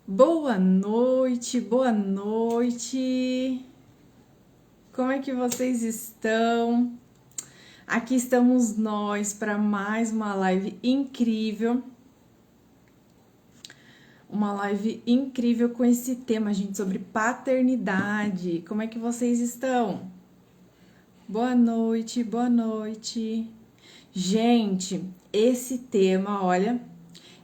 Boa noite, boa noite. Como é que vocês estão? Aqui estamos nós para mais uma live incrível. Uma live incrível com esse tema, gente, sobre paternidade. Como é que vocês estão? Boa noite, boa noite. Gente, esse tema, olha,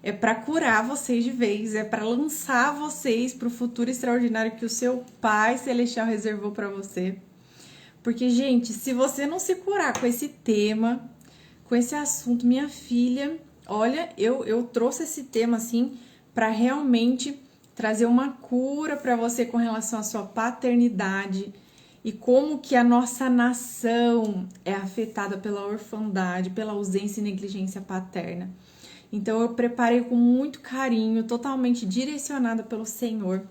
é para curar vocês de vez, é para lançar vocês para o futuro extraordinário que o seu Pai Celestial reservou para você. Porque, gente, se você não se curar com esse tema, com esse assunto, minha filha, olha, eu trouxe esse tema assim para realmente trazer uma cura para você com relação à sua paternidade e como que a nossa nação é afetada pela orfandade, pela ausência e negligência paterna. Então eu preparei com muito carinho, totalmente direcionada pelo Senhor,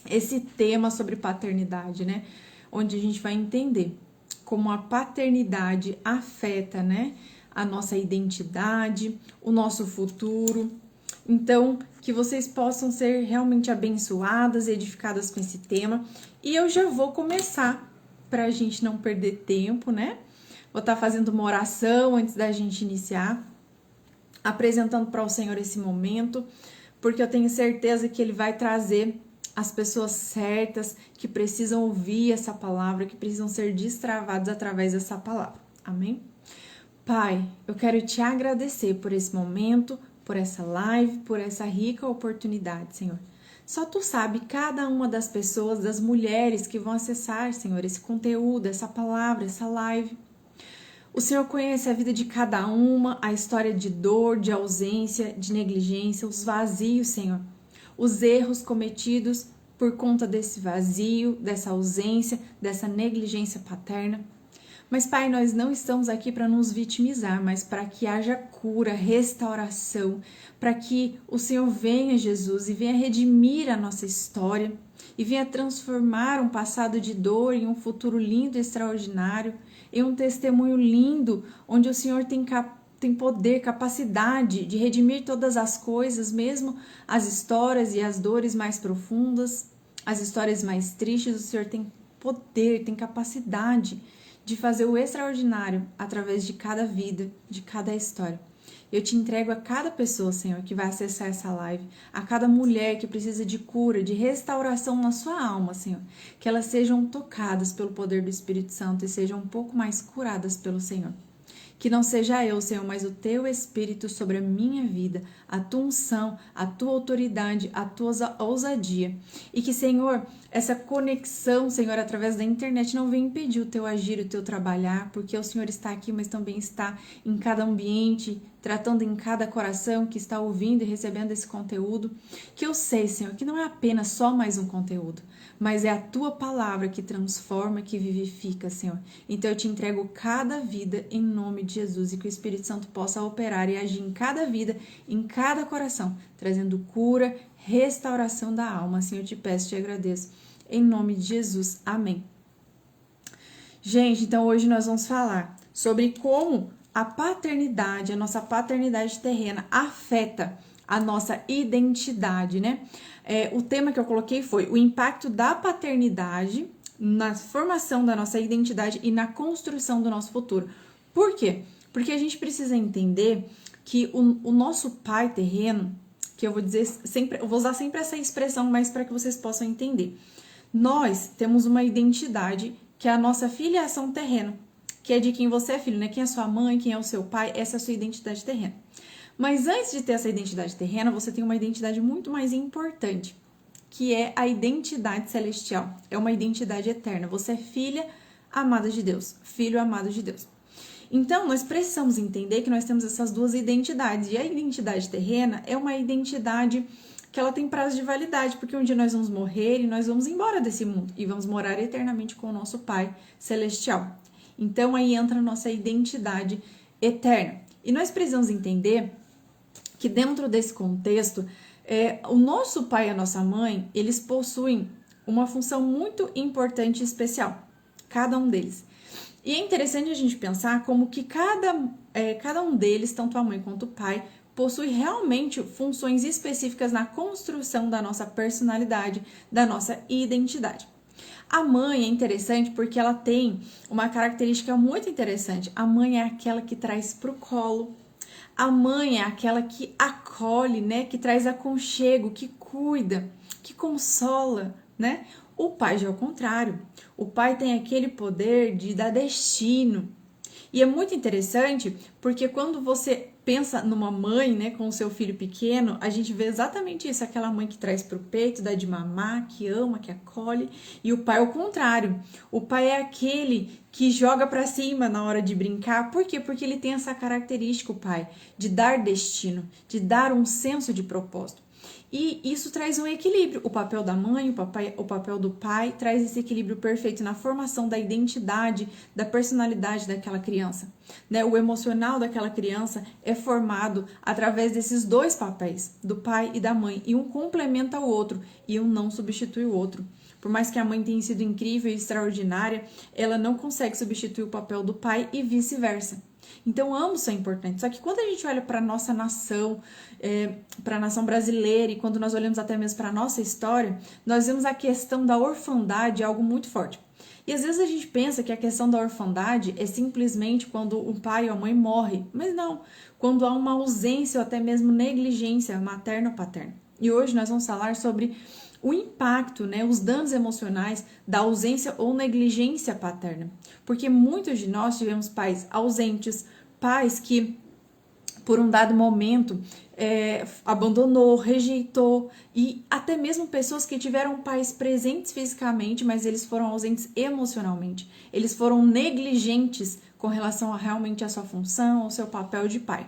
esse tema sobre paternidade, né? Onde a gente vai entender como a paternidade afeta, né, a nossa identidade, o nosso futuro. Então, que vocês possam ser realmente abençoadas e edificadas com esse tema. E eu já vou começar, para a gente não perder tempo, né? Vou estar fazendo uma oração antes da gente iniciar, apresentando para o Senhor esse momento, porque eu tenho certeza que Ele vai trazer as pessoas certas que precisam ouvir essa palavra, que precisam ser destravadas através dessa palavra. Amém? Pai, eu quero te agradecer por esse momento, por essa live, por essa rica oportunidade, Senhor. Só Tu sabe cada uma das pessoas, das mulheres que vão acessar, Senhor, esse conteúdo, essa palavra, essa live. O Senhor conhece a vida de cada uma, a história de dor, de ausência, de negligência, os vazios, Senhor. Os erros cometidos por conta desse vazio, dessa ausência, dessa negligência paterna. Mas, Pai, nós não estamos aqui para nos vitimizar, mas para que haja cura, restauração, para que o Senhor venha, Jesus, e venha redimir a nossa história e venha transformar um passado de dor em um futuro lindo e extraordinário, em um testemunho lindo, onde o Senhor tem poder, capacidade de redimir todas as coisas, mesmo as histórias e as dores mais profundas, as histórias mais tristes. O Senhor tem poder, tem capacidade de fazer o extraordinário através de cada vida, de cada história. Eu te entrego a cada pessoa, Senhor, que vai acessar essa live, a cada mulher que precisa de cura, de restauração na sua alma, Senhor. Que elas sejam tocadas pelo poder do Espírito Santo e sejam um pouco mais curadas pelo Senhor. Que não seja eu, Senhor, mas o Teu Espírito sobre a minha vida, a Tua unção, a Tua autoridade, a Tua ousadia. E que, Senhor, essa conexão, Senhor, através da internet não venha impedir o Teu agir, o Teu trabalhar, porque o Senhor está aqui, mas também está em cada ambiente, tratando em cada coração que está ouvindo e recebendo esse conteúdo. Que eu sei, Senhor, que não é apenas só mais um conteúdo, mas é a Tua palavra que transforma, que vivifica, Senhor. Então eu te entrego cada vida em nome de Jesus e que o Espírito Santo possa operar e agir em cada vida, em cada coração, trazendo cura, restauração da alma. Assim eu te peço e te agradeço. Em nome de Jesus. Amém. Gente, então hoje nós vamos falar sobre como a paternidade, a nossa paternidade terrena afeta a nossa identidade, né? O tema que eu coloquei foi o impacto da paternidade na formação da nossa identidade e na construção do nosso futuro. Por quê? Porque a gente precisa entender que o nosso pai terreno, que eu vou dizer sempre, eu vou usar sempre essa expressão, mas para que vocês possam entender. Nós temos uma identidade que é a nossa filiação terrena, que é de quem você é filho, né? Quem é sua mãe, quem é o seu pai, essa é a sua identidade terrena. Mas antes de ter essa identidade terrena, você tem uma identidade muito mais importante, que é a identidade celestial. É uma identidade eterna. Você é filha amada de Deus, filho amado de Deus. Então, nós precisamos entender que nós temos essas duas identidades. E a identidade terrena é uma identidade que ela tem prazo de validade, porque um dia nós vamos morrer e nós vamos embora desse mundo e vamos morar eternamente com o nosso Pai celestial. Então, aí entra a nossa identidade eterna. E nós precisamos entender que dentro desse contexto, o nosso pai e a nossa mãe, eles possuem uma função muito importante e especial, cada um deles. E é interessante a gente pensar como que cada um deles, tanto a mãe quanto o pai, possui realmente funções específicas na construção da nossa personalidade, da nossa identidade. A mãe é interessante porque ela tem uma característica muito interessante. A mãe é aquela que traz para o colo. A mãe é aquela que acolhe, né? Que traz aconchego, que cuida, que consola, né? O pai já é o contrário. O pai tem aquele poder de dar destino. E é muito interessante porque quando você pensa numa mãe, né, com o seu filho pequeno, a gente vê exatamente isso, aquela mãe que traz para o peito, dá de mamar, que ama, que acolhe, e o pai é o contrário. O pai é aquele que joga para cima na hora de brincar. Por quê? Porque ele tem essa característica, o pai, de dar destino, de dar um senso de propósito. E isso traz um equilíbrio. O papel da mãe, o papel do pai traz esse equilíbrio perfeito na formação da identidade, da personalidade daquela criança. Né? O emocional daquela criança é formado através desses dois papéis, do pai e da mãe. E um complementa o outro e um não substitui o outro. Por mais que a mãe tenha sido incrível e extraordinária, ela não consegue substituir o papel do pai e vice-versa. Então, ambos são importantes. Só que quando a gente olha para a nossa nação, para a nação brasileira, e quando nós olhamos até mesmo para a nossa história, nós vemos a questão da orfandade algo muito forte. E às vezes a gente pensa que a questão da orfandade é simplesmente quando o pai ou a mãe morre. Mas não, quando há uma ausência ou até mesmo negligência materna ou paterna. E hoje nós vamos falar sobre o impacto, né, os danos emocionais da ausência ou negligência paterna. Porque muitos de nós tivemos pais ausentes, pais que, por um dado momento, abandonou, rejeitou, e até mesmo pessoas que tiveram pais presentes fisicamente, mas eles foram ausentes emocionalmente. Eles foram negligentes com relação a realmente a sua função, ao seu papel de pai.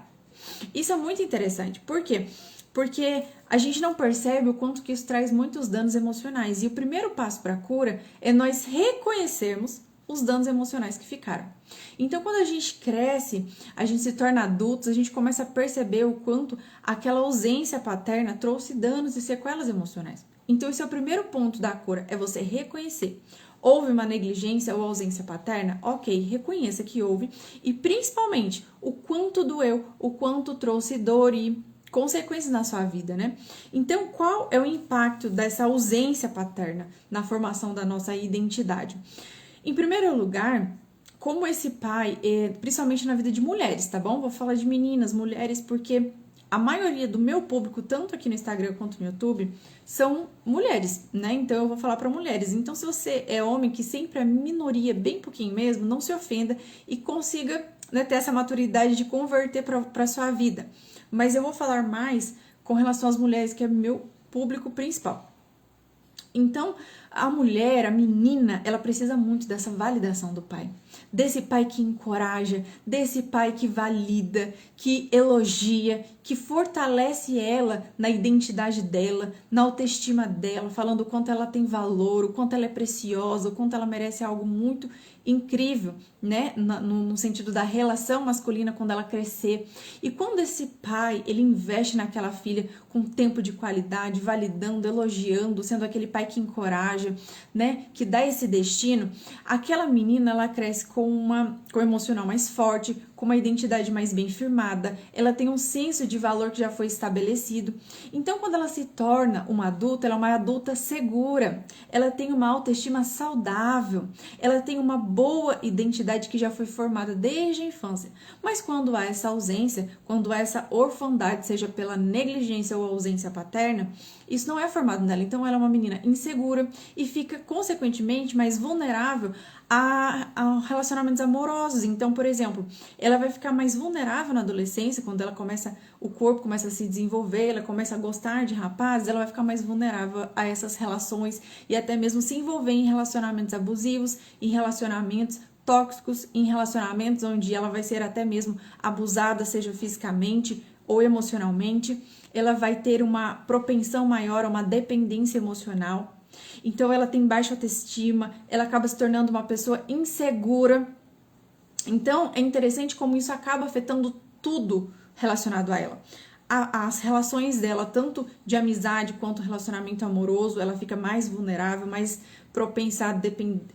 Isso é muito interessante. Por quê? Porque a gente não percebe o quanto que isso traz muitos danos emocionais. E o primeiro passo para a cura é nós reconhecermos os danos emocionais que ficaram. Então, quando a gente cresce, a gente se torna adultos, a gente começa a perceber o quanto aquela ausência paterna trouxe danos e sequelas emocionais. Então, esse é o primeiro ponto da cura, é você reconhecer. Houve uma negligência ou ausência paterna? Ok, reconheça que houve. E principalmente, o quanto doeu, o quanto trouxe dor e consequências na sua vida, né? Então, qual é o impacto dessa ausência paterna na formação da nossa identidade? Em primeiro lugar, como esse pai, principalmente na vida de mulheres, tá bom? Vou falar de meninas, mulheres, porque a maioria do meu público, tanto aqui no Instagram quanto no YouTube, são mulheres, né? Então, eu vou falar para mulheres. Então, se você é homem, que sempre é minoria, bem pouquinho mesmo, não se ofenda e consiga, né, ter essa maturidade de converter para sua vida. Mas eu vou falar mais com relação às mulheres, que é meu público principal. Então, a mulher, a menina, ela precisa muito dessa validação do pai. Desse pai que encoraja, desse pai que valida, que elogia, que fortalece ela na identidade dela, na autoestima dela, falando o quanto ela tem valor, o quanto ela é preciosa, o quanto ela merece algo muito incrível, né, no sentido da relação masculina quando ela crescer. E quando esse pai, ele investe naquela filha com tempo de qualidade, validando, elogiando, sendo aquele pai que encoraja, né, que dá esse destino, aquela menina, ela cresce com um emocional mais forte, com uma identidade mais bem firmada, ela tem um senso de valor que já foi estabelecido. Então, quando ela se torna uma adulta, ela é uma adulta segura, ela tem uma autoestima saudável, ela tem uma boa identidade que já foi formada desde a infância. Mas quando há essa ausência, quando há essa orfandade, seja pela negligência ou ausência paterna, isso não é formado nela. Então, ela é uma menina insegura e fica, consequentemente, mais vulnerável a relacionamentos amorosos. Então, por exemplo, ela vai ficar mais vulnerável na adolescência, quando o corpo começa a se desenvolver, ela começa a gostar de rapazes, ela vai ficar mais vulnerável a essas relações e até mesmo se envolver em relacionamentos abusivos, em relacionamentos tóxicos, em relacionamentos onde ela vai ser até mesmo abusada, seja fisicamente ou emocionalmente. Ela vai ter uma propensão maior a uma dependência emocional. Então, ela tem baixa autoestima, ela acaba se tornando uma pessoa insegura. Então, é interessante como isso acaba afetando tudo relacionado a ela. As relações dela, tanto de amizade quanto relacionamento amoroso, ela fica mais vulnerável, mais propensa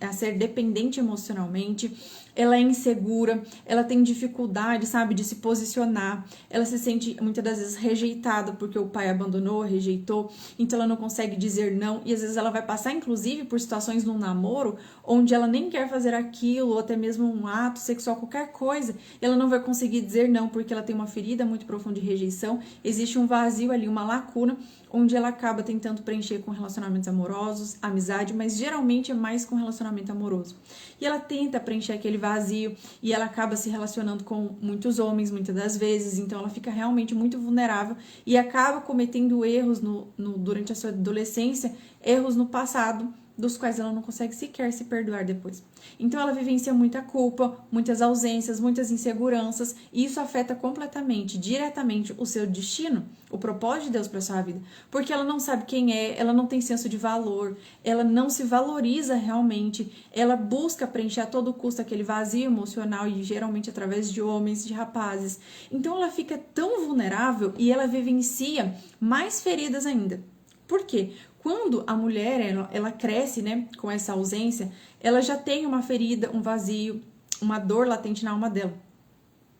a ser dependente emocionalmente, ela é insegura, ela tem dificuldade, sabe, de se posicionar, ela se sente muitas das vezes rejeitada porque o pai abandonou, rejeitou, então ela não consegue dizer não e às vezes ela vai passar inclusive por situações num namoro onde ela nem quer fazer aquilo ou até mesmo um ato sexual, qualquer coisa, e ela não vai conseguir dizer não porque ela tem uma ferida muito profunda de rejeição, existe um vazio ali, uma lacuna, onde ela acaba tentando preencher com relacionamentos amorosos, amizade, mas geralmente é mais com relacionamento amoroso. E ela tenta preencher aquele vazio e ela acaba se relacionando com muitos homens, muitas das vezes, então ela fica realmente muito vulnerável e acaba cometendo erros durante a sua adolescência, erros no passado, dos quais ela não consegue sequer se perdoar depois. Então ela vivencia muita culpa, muitas ausências, muitas inseguranças, e isso afeta completamente, diretamente o seu destino, o propósito de Deus para sua vida, porque ela não sabe quem é, ela não tem senso de valor, ela não se valoriza realmente, ela busca preencher a todo custo aquele vazio emocional e geralmente através de homens, de rapazes. Então ela fica tão vulnerável e ela vivencia mais feridas ainda. Por quê? Quando a mulher ela cresce, né, com essa ausência, ela já tem uma ferida, um vazio, uma dor latente na alma dela.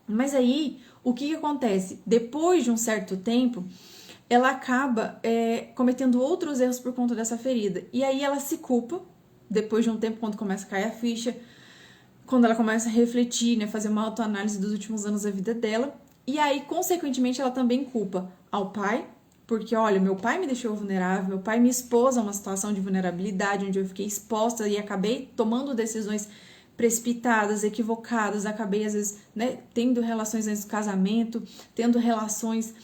Mas aí, o que acontece? Depois de um certo tempo, ela acaba cometendo outros erros por conta dessa ferida. E aí ela se culpa, depois de um tempo, quando começa a cair a ficha, quando ela começa a refletir, né, fazer uma autoanálise dos últimos anos da vida dela. E aí, consequentemente, ela também culpa ao pai, porque, olha, meu pai me deixou vulnerável, meu pai me expôs a uma situação de vulnerabilidade, onde eu fiquei exposta e acabei tomando decisões precipitadas, equivocadas, acabei, às vezes, né, tendo relações antes do casamento, tendo relações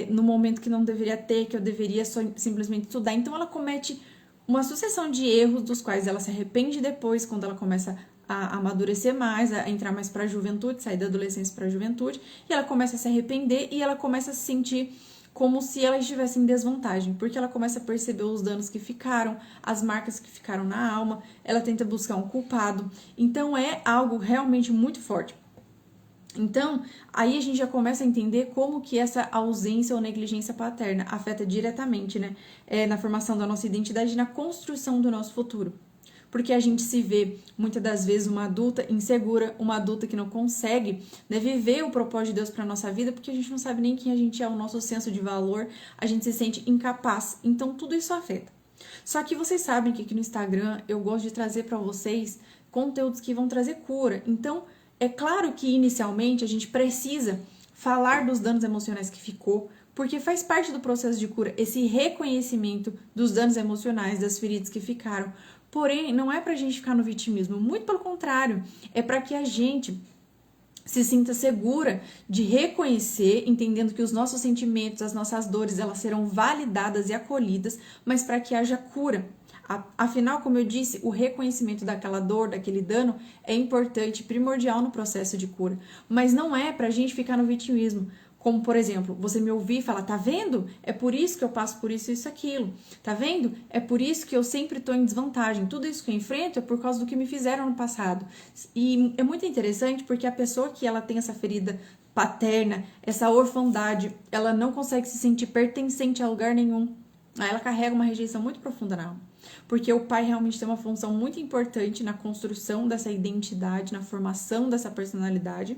no momento que não deveria ter, que eu deveria só simplesmente estudar. Então, ela comete uma sucessão de erros, dos quais ela se arrepende depois, quando ela começa a amadurecer mais, a entrar mais para a juventude, sair da adolescência para a juventude, e ela começa a se arrepender e ela começa a se sentir como se ela estivesse em desvantagem, porque ela começa a perceber os danos que ficaram, as marcas que ficaram na alma, ela tenta buscar um culpado, então é algo realmente muito forte. Então, aí a gente já começa a entender como que essa ausência ou negligência paterna afeta diretamente, né, na formação da nossa identidade e na construção do nosso futuro. Porque a gente se vê, muitas das vezes, uma adulta insegura, uma adulta que não consegue, né, viver o propósito de Deus para a nossa vida, porque a gente não sabe nem quem a gente é, o nosso senso de valor, a gente se sente incapaz. Então, tudo isso afeta. Só que vocês sabem que aqui no Instagram eu gosto de trazer para vocês conteúdos que vão trazer cura. Então, é claro que inicialmente a gente precisa falar dos danos emocionais que ficou, porque faz parte do processo de cura esse reconhecimento dos danos emocionais, das feridas que ficaram. Porém, não é pra gente ficar no vitimismo, muito pelo contrário, é para que a gente se sinta segura de reconhecer, entendendo que os nossos sentimentos, as nossas dores, elas serão validadas e acolhidas, mas para que haja cura. Afinal, como eu disse, o reconhecimento daquela dor, daquele dano, é importante, primordial no processo de cura, mas não é pra gente ficar no vitimismo. Como, por exemplo, você me ouvir e falar, tá vendo? É por isso que eu passo por isso, isso, aquilo. Tá vendo? É por isso que eu sempre tô em desvantagem. Tudo isso que eu enfrento é por causa do que me fizeram no passado. E é muito interessante porque a pessoa que ela tem essa ferida paterna, essa orfandade, ela não consegue se sentir pertencente a lugar nenhum. Aí ela carrega uma rejeição muito profunda na alma. Porque o pai realmente tem uma função muito importante na construção dessa identidade, na formação dessa personalidade.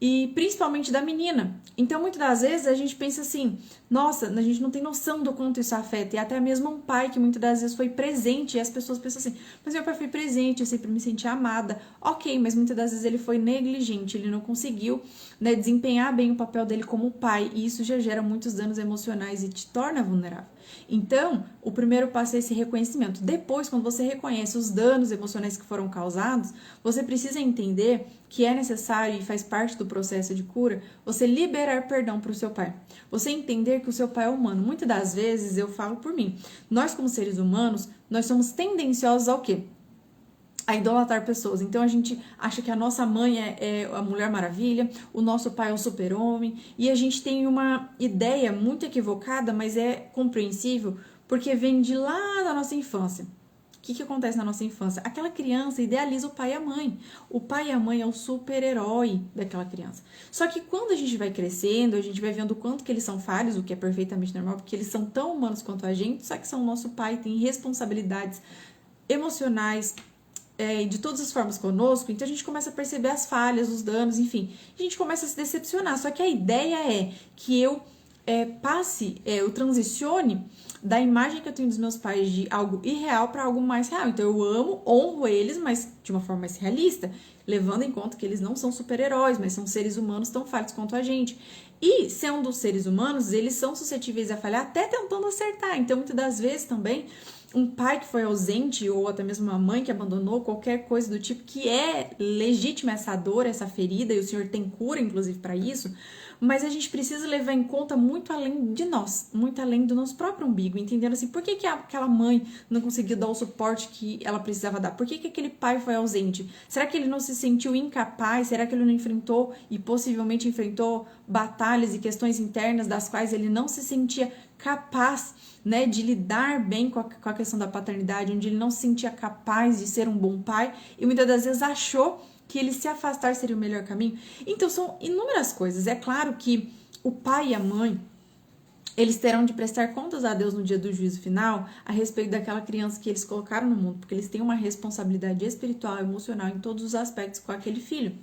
E principalmente da menina. Então, muitas das vezes, a gente pensa assim, nossa, a gente não tem noção do quanto isso afeta. E até mesmo um pai que muitas das vezes foi presente, e as pessoas pensam assim, mas meu pai foi presente, eu sempre me senti amada. Ok, mas muitas das vezes ele foi negligente, ele não conseguiu, né, desempenhar bem o papel dele como pai. E isso já gera muitos danos emocionais e te torna vulnerável. Então, o primeiro passo é esse reconhecimento. Depois, quando você reconhece os danos emocionais que foram causados, você precisa entender que é necessário e faz parte do processo de cura, você liberar perdão para o seu pai. Você entender que o seu pai é humano. Muitas das vezes, eu falo por mim, nós como seres humanos, nós somos tendenciosos ao quê? A idolatrar pessoas. Então a gente acha que a nossa mãe é a Mulher Maravilha, o nosso pai é o super-homem, e a gente tem uma ideia muito equivocada, mas é compreensível, porque vem de lá da nossa infância. O que acontece na nossa infância? Aquela criança idealiza o pai e a mãe. O pai e a mãe é o super-herói daquela criança. Só que quando a gente vai crescendo, a gente vai vendo o quanto que eles são falhos, o que é perfeitamente normal, porque eles são tão humanos quanto a gente, só que são o nosso pai, tem responsabilidades, emocionais, de todas as formas conosco, então a gente começa a perceber as falhas, os danos, enfim, a gente começa a se decepcionar. Só que a ideia é que eu eu transicione da imagem que eu tenho dos meus pais de algo irreal para algo mais real. Então eu amo, honro eles, mas de uma forma mais realista, levando em conta que eles não são super-heróis, mas são seres humanos tão falhos quanto a gente. E sendo seres humanos, eles são suscetíveis a falhar até tentando acertar. Então muitas das vezes também um pai que foi ausente ou até mesmo uma mãe que abandonou, qualquer coisa do tipo, que é legítima essa dor, essa ferida, e o Senhor tem cura inclusive para isso, mas a gente precisa levar em conta muito além de nós, muito além do nosso próprio umbigo, entendendo assim, por que aquela mãe não conseguiu dar o suporte que ela precisava dar? Por que aquele pai foi ausente? Será que ele não se sentiu incapaz? Será que ele não enfrentou e possivelmente enfrentou batalhas e questões internas das quais ele não se sentia capaz, né, de lidar bem com a questão da paternidade, onde ele não se sentia capaz de ser um bom pai e muitas das vezes achou que ele se afastar seria o melhor caminho? Então são inúmeras coisas. É claro que o pai e a mãe, eles terão de prestar contas a Deus no dia do juízo final a respeito daquela criança que eles colocaram no mundo, porque eles têm uma responsabilidade espiritual, emocional em todos os aspectos com aquele filho.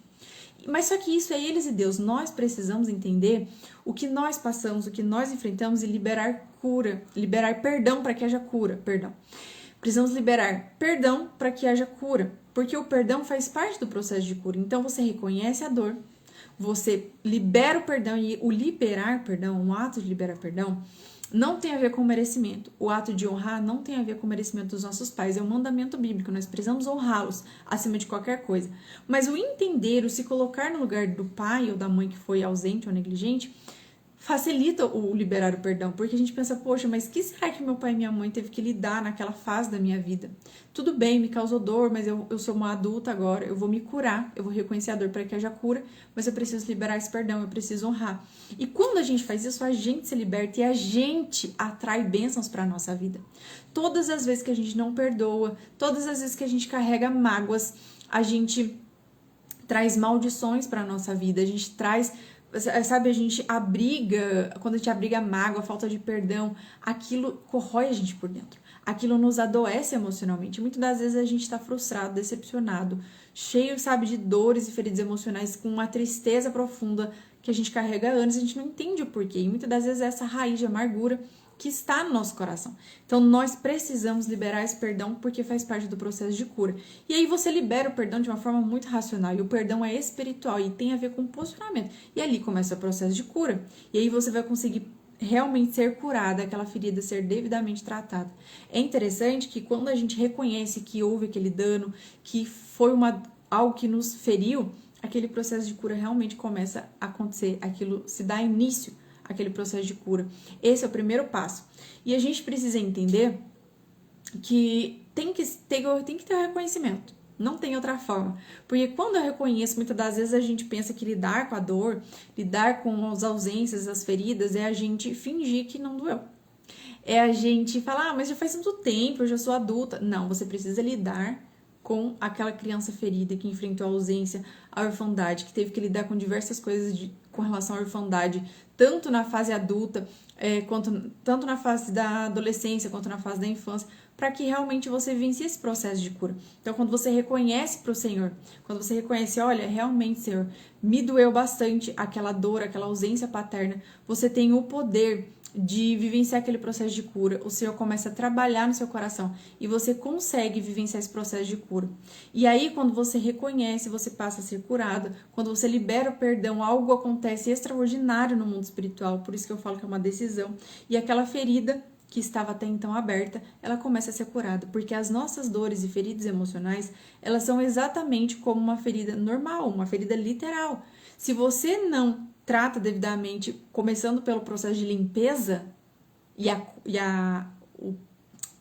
Mas só que isso é eles e Deus. Nós precisamos entender o que nós passamos, o que nós enfrentamos e liberar cura, liberar perdão para que haja cura, perdão. Precisamos liberar perdão para que haja cura, porque o perdão faz parte do processo de cura. Então você reconhece a dor, você libera o perdão, e o liberar perdão, um ato de liberar perdão, não tem a ver com merecimento. O ato de honrar não tem a ver com o merecimento dos nossos pais. É um mandamento bíblico, nós precisamos honrá-los acima de qualquer coisa. Mas o entender, o se colocar no lugar do pai ou da mãe que foi ausente ou negligente, facilita o liberar o perdão, porque a gente pensa, poxa, mas que será que meu pai e minha mãe teve que lidar naquela fase da minha vida? Tudo bem, me causou dor, mas eu sou uma adulta agora, eu vou me curar, eu vou reconhecer a dor para que haja cura, mas eu preciso liberar esse perdão, eu preciso honrar. E quando a gente faz isso, a gente se liberta e a gente atrai bênçãos para a nossa vida. Todas as vezes que a gente não perdoa, todas as vezes que a gente carrega mágoas, a gente traz maldições para a nossa vida, a gente traz... Sabe, a gente abriga, quando a gente abriga a mágoa, a falta de perdão, aquilo corrói a gente por dentro. Aquilo nos adoece emocionalmente. Muitas das vezes a gente está frustrado, decepcionado, cheio, sabe, de dores e feridas emocionais, com uma tristeza profunda que a gente carrega há anos, a gente não entende o porquê. E muitas das vezes é essa raiz de amargura que está no nosso coração. Então, nós precisamos liberar esse perdão porque faz parte do processo de cura. E aí você libera o perdão de uma forma muito racional. E o perdão é espiritual e tem a ver com posicionamento. E ali começa o processo de cura. E aí você vai conseguir realmente ser curada, aquela ferida ser devidamente tratada. É interessante que quando a gente reconhece que houve aquele dano, que foi algo que nos feriu, aquele processo de cura realmente começa a acontecer. Aquilo se dá início, aquele processo de cura. Esse é o primeiro passo. E a gente precisa entender que tem que ter o reconhecimento. Não tem outra forma. Porque quando eu reconheço, muitas das vezes a gente pensa que lidar com a dor, lidar com as ausências, as feridas, é a gente fingir que não doeu. É a gente falar, mas já faz tanto tempo, eu já sou adulta. Não, você precisa lidar com aquela criança ferida que enfrentou a ausência, a orfandade, que teve que lidar com diversas coisas com relação à orfandade, tanto na fase adulta, tanto na fase da adolescência, quanto na fase da infância, para que realmente você vença esse processo de cura. Então, quando você reconhece para o Senhor, quando você reconhece, olha, realmente, Senhor, me doeu bastante aquela dor, aquela ausência paterna, você tem o poder de vivenciar aquele processo de cura, o Senhor começa a trabalhar no seu coração e você consegue vivenciar esse processo de cura. E aí, quando você reconhece, você passa a ser curada. Quando você libera o perdão, algo acontece extraordinário no mundo espiritual, por isso que eu falo que é uma decisão. E aquela ferida que estava até então aberta, ela começa a ser curada, porque as nossas dores e feridas emocionais, elas são exatamente como uma ferida normal, uma ferida literal. Se você não trata devidamente, começando pelo processo de limpeza,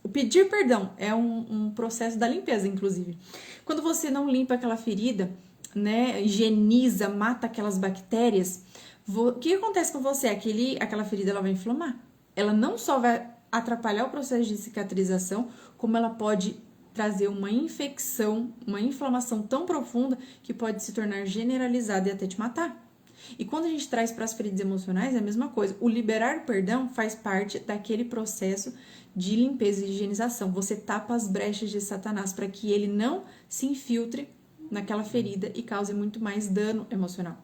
o pedir perdão é um processo da limpeza, inclusive. Quando você não limpa aquela ferida, né, higieniza, mata aquelas bactérias, o que acontece com você? Aquela ferida ela vai inflamar. Ela não só vai atrapalhar o processo de cicatrização, como ela pode trazer uma infecção, uma inflamação tão profunda que pode se tornar generalizada e até te matar. E quando a gente traz para as feridas emocionais, é a mesma coisa. O liberar o perdão faz parte daquele processo de limpeza e higienização. Você tapa as brechas de Satanás para que ele não se infiltre naquela ferida e cause muito mais dano emocional.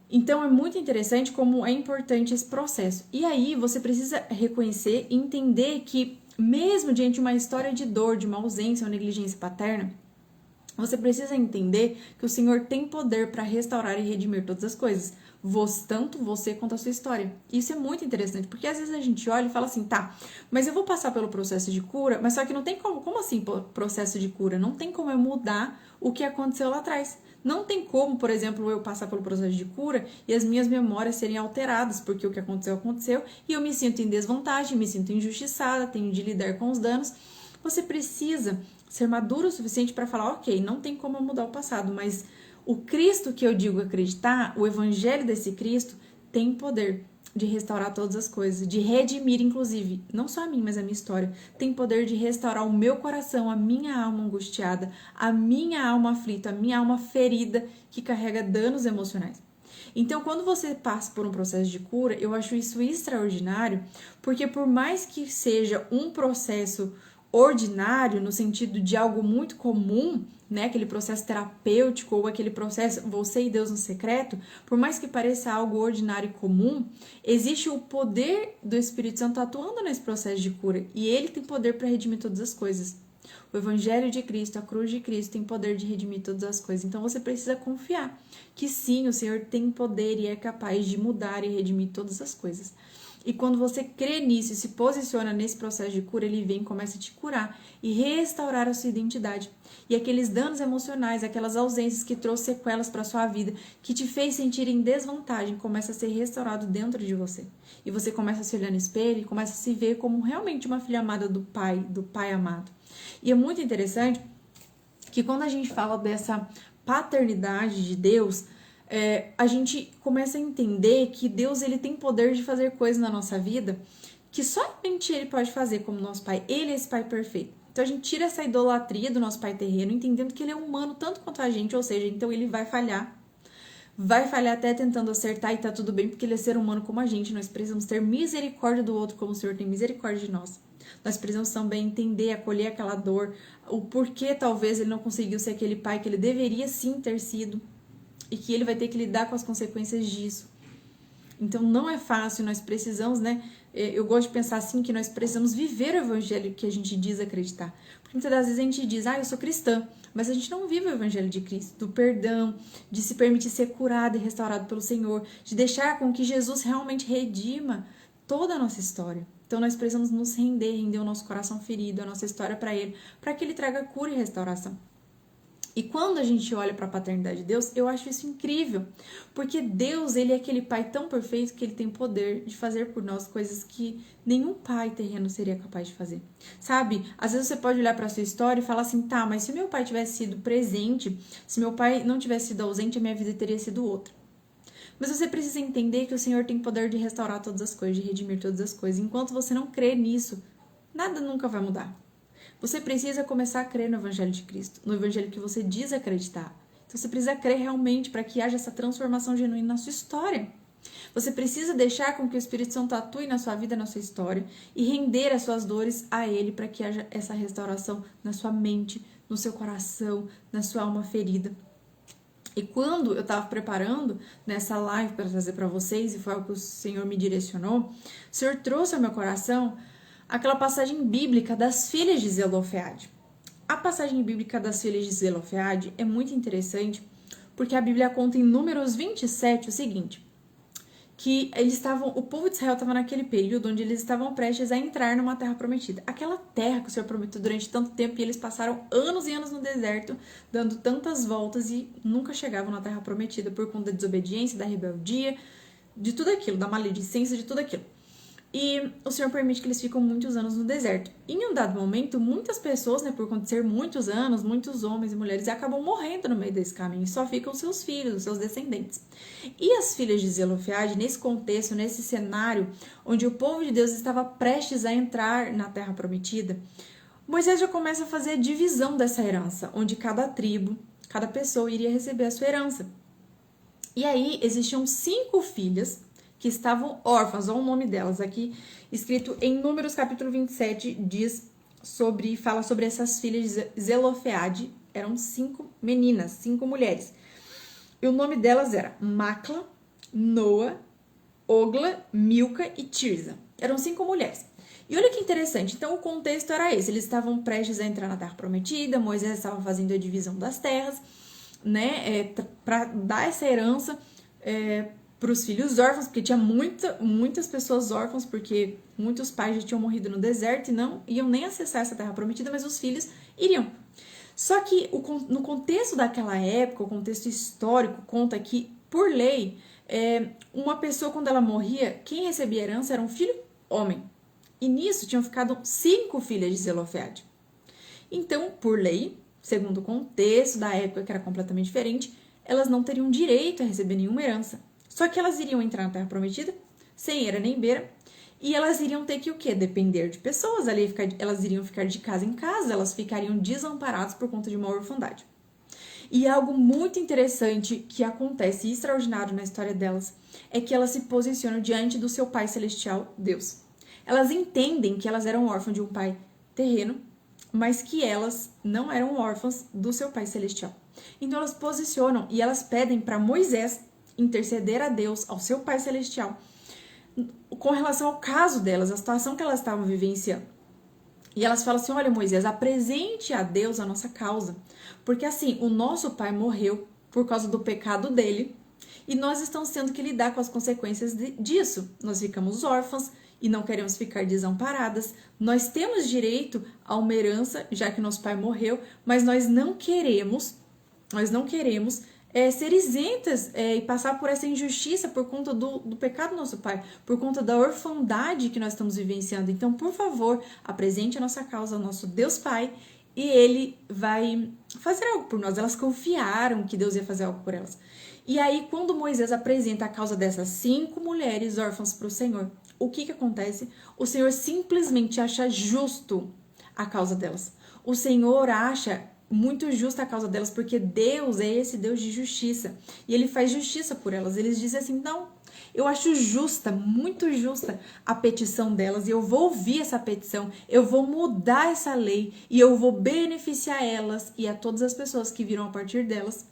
Então, é muito interessante como é importante esse processo. E aí, você precisa reconhecer e entender que, mesmo diante de uma história de dor, de uma ausência ou negligência paterna, você precisa entender que o Senhor tem poder para restaurar e redimir todas as coisas. Tanto você quanto a sua história. Isso é muito interessante, porque às vezes a gente olha e fala assim, tá, mas eu vou passar pelo processo de cura, mas só que não tem como assim processo de cura? Não tem como eu mudar o que aconteceu lá atrás. Não tem como, por exemplo, eu passar pelo processo de cura e as minhas memórias serem alteradas, porque o que aconteceu, e eu me sinto em desvantagem, me sinto injustiçada, tenho de lidar com os danos. Você precisa ser maduro o suficiente para falar, ok, não tem como eu mudar o passado, mas o Cristo que eu digo acreditar, o evangelho desse Cristo, tem poder de restaurar todas as coisas, de redimir, inclusive, não só a mim, mas a minha história. Tem poder de restaurar o meu coração, a minha alma angustiada, a minha alma aflita, a minha alma ferida, que carrega danos emocionais. Então, quando você passa por um processo de cura, eu acho isso extraordinário, porque por mais que seja um processo ordinário, no sentido de algo muito comum, né, aquele processo terapêutico ou aquele processo você e Deus no secreto, por mais que pareça algo ordinário e comum, existe o poder do Espírito Santo atuando nesse processo de cura e ele tem poder para redimir todas as coisas. O Evangelho de Cristo, a cruz de Cristo tem poder de redimir todas as coisas. Então você precisa confiar que sim, o Senhor tem poder e é capaz de mudar e redimir todas as coisas. E quando você crê nisso e se posiciona nesse processo de cura, ele vem e começa a te curar e restaurar a sua identidade. E aqueles danos emocionais, aquelas ausências que trouxe sequelas para a sua vida, que te fez sentir em desvantagem, começa a ser restaurado dentro de você. E você começa a se olhar no espelho e começa a se ver como realmente uma filha amada do Pai amado. E é muito interessante que quando a gente fala dessa paternidade de Deus, a gente começa a entender que Deus ele tem poder de fazer coisas na nossa vida que somente Ele pode fazer como nosso Pai. Ele é esse Pai perfeito. Então a gente tira essa idolatria do nosso Pai terreno, entendendo que Ele é humano tanto quanto a gente, ou seja, então Ele vai falhar até tentando acertar e tá tudo bem, porque Ele é ser humano como a gente. Nós precisamos ter misericórdia do outro como o Senhor tem misericórdia de nós. Nós precisamos também entender, acolher aquela dor, o porquê talvez Ele não conseguiu ser aquele pai que Ele deveria sim ter sido e que Ele vai ter que lidar com as consequências disso. Então não é fácil, nós precisamos, né? Eu gosto de pensar assim, que nós precisamos viver o evangelho que a gente diz acreditar. Porque muitas das vezes a gente diz, eu sou cristã, mas a gente não vive o evangelho de Cristo, do perdão, de se permitir ser curado e restaurado pelo Senhor, de deixar com que Jesus realmente redima toda a nossa história. Então nós precisamos nos render o nosso coração ferido, a nossa história para Ele, para que Ele traga cura e restauração. E quando a gente olha para a paternidade de Deus, eu acho isso incrível, porque Deus, Ele é aquele Pai tão perfeito que Ele tem poder de fazer por nós coisas que nenhum pai terreno seria capaz de fazer. Sabe, às vezes você pode olhar para a sua história e falar assim, tá, mas se meu pai tivesse sido presente, se meu pai não tivesse sido ausente, a minha vida teria sido outra. Mas você precisa entender que o Senhor tem poder de restaurar todas as coisas, de redimir todas as coisas. Enquanto você não crê nisso, nada nunca vai mudar. Você precisa começar a crer no Evangelho de Cristo, no Evangelho que você diz acreditar. Então você precisa crer realmente para que haja essa transformação genuína na sua história. Você precisa deixar com que o Espírito Santo atue na sua vida, na sua história e render as suas dores a Ele para que haja essa restauração na sua mente, no seu coração, na sua alma ferida. E quando eu estava preparando nessa live para trazer para vocês, e foi algo que o Senhor me direcionou, o Senhor trouxe ao meu coração aquela passagem bíblica das filhas de Zelofeade. A passagem bíblica das filhas de Zelofeade é muito interessante, porque a Bíblia conta em Números 27 o seguinte, que o povo de Israel estava naquele período onde eles estavam prestes a entrar numa terra prometida. Aquela terra que o Senhor prometeu durante tanto tempo, e eles passaram anos e anos no deserto, dando tantas voltas e nunca chegavam na terra prometida por conta da desobediência, da rebeldia, de tudo aquilo, da maledicência, de tudo aquilo. E o Senhor permite que eles ficam muitos anos no deserto. E em um dado momento, muitas pessoas, por conta de ser muitos anos, muitos homens e mulheres, acabam morrendo no meio desse caminho. E só ficam seus filhos, os seus descendentes. E as filhas de Zelofeade, nesse contexto, nesse cenário, onde o povo de Deus estava prestes a entrar na terra prometida, Moisés já começa a fazer a divisão dessa herança, onde cada tribo, cada pessoa iria receber a sua herança. E aí existiam 5 filhas que estavam órfãs, olha o nome delas aqui, escrito em Números capítulo 27, fala sobre essas filhas de Zelofeade. Eram 5 meninas, 5 mulheres. E o nome delas era Macla, Noa, Ogla, Milca e Tirza. Eram 5 mulheres. E olha que interessante, então o contexto era esse, eles estavam prestes a entrar na Terra Prometida, Moisés estava fazendo a divisão das terras, né, para dar essa herança para os filhos órfãos, porque tinha muitas pessoas órfãs, porque muitos pais já tinham morrido no deserto e não iam nem acessar essa Terra Prometida, mas os filhos iriam. Só que no contexto daquela época, o contexto histórico conta que, por lei, uma pessoa, quando ela morria, quem recebia herança era um filho homem. E nisso tinham ficado 5 filhas de Zelofeade. Então, por lei, segundo o contexto da época, que era completamente diferente, elas não teriam direito a receber nenhuma herança. Só que elas iriam entrar na Terra Prometida, sem era nem beira, e elas iriam ter que o quê? Depender de pessoas, elas iriam ficar de casa em casa, elas ficariam desamparadas por conta de uma orfandade. E algo muito interessante que acontece, extraordinário na história delas, é que elas se posicionam diante do seu Pai Celestial, Deus. Elas entendem que elas eram órfãs de um pai terreno, mas que elas não eram órfãs do seu Pai Celestial. Então elas posicionam e elas pedem para Moisés interceder a Deus, ao seu Pai Celestial, com relação ao caso delas, a situação que elas estavam vivenciando. E elas falam assim, olha Moisés, apresente a Deus a nossa causa, porque assim, o nosso pai morreu por causa do pecado dele, e nós estamos tendo que lidar com as consequências disso. Nós ficamos órfãs e não queremos ficar desamparadas. Nós temos direito a uma herança, já que nosso pai morreu, mas nós não queremos ser isentas e passar por essa injustiça por conta do pecado do nosso pai, por conta da orfandade que nós estamos vivenciando. Então, por favor, apresente a nossa causa ao nosso Deus Pai e Ele vai fazer algo por nós. Elas confiaram que Deus ia fazer algo por elas. E aí, quando Moisés apresenta a causa dessas 5 mulheres órfãs para o Senhor, o que acontece? O Senhor simplesmente acha justo a causa delas. O Senhor acha muito justa a causa delas, porque Deus é esse Deus de justiça. E Ele faz justiça por elas. Eles dizem assim, não, eu acho justa, muito justa a petição delas, e eu vou ouvir essa petição, eu vou mudar essa lei, e eu vou beneficiar elas e a todas as pessoas que viram a partir delas,